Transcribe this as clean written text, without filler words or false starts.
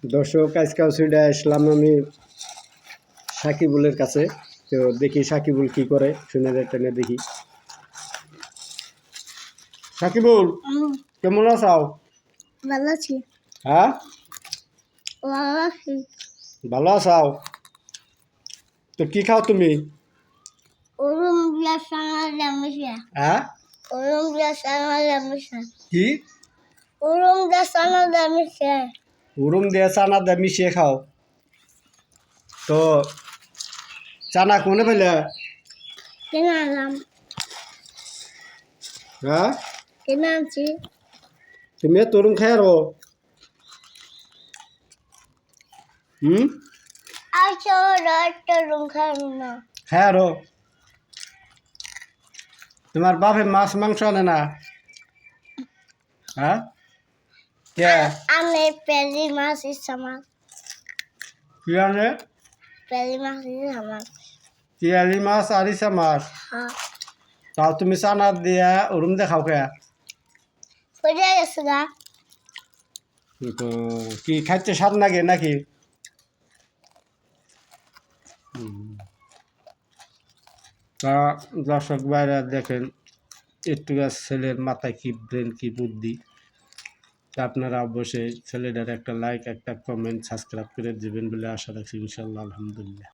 দর্শক আজকে ছুটে আসলাম আমি সাকিবুলের কাছে। তো দেখি সাকিবুল কি করে, শুনে টেনে দেখি। সাকিবুল, কেমন আছো? ভালো আছি। হ্যাঁ, ভালো আছি। ভালো আছো? তো কি খাও তুমি? ওরম দিয়া সানা জামিসা। হ্যাঁ, ওরম দিয়া সানা জামিসা। কি ওরম দিয়া সানা জামিসা। উরুম দিয়ে চানা দিয়ে মিশিয়ে খাও? তো চানা কোনে পেলে? কেনা আনলাম। হ্যাঁ, কেনা আনছি। তুমি তরুণ খাই আরো? আচ্ছা একটা রুম খাবো না। খাই আরো? তোমার বাপে মাছ মাংস আনে না? হ্যাঁ, কে আমি পেলি মাছ ইচ্ছা মাছ। কি আনে? পেলি মাছ ইচ্ছা মাছ। পিয়ালি মাছ আর ইসা মাছ? হ্যাঁ। তাও তুমি চানা দিয়া উরুম দিয়ে খাও কে? পড়ে গেছে গা। তো কি খাইতে স্বাদ লাগে নাকি? তা দর্শক বাইরে দেখেন একটু ছেলের মাথায় কি ব্রেন কি বুদ্ধি। তা আপনারা অবশ্যই ছেলেটার একটা লাইক একটা কমেন্ট সাবস্ক্রাইব করে দেবেন বলে আশা রাখছি। ইনশাল্লাহ, আলহামদুলিল্লাহ।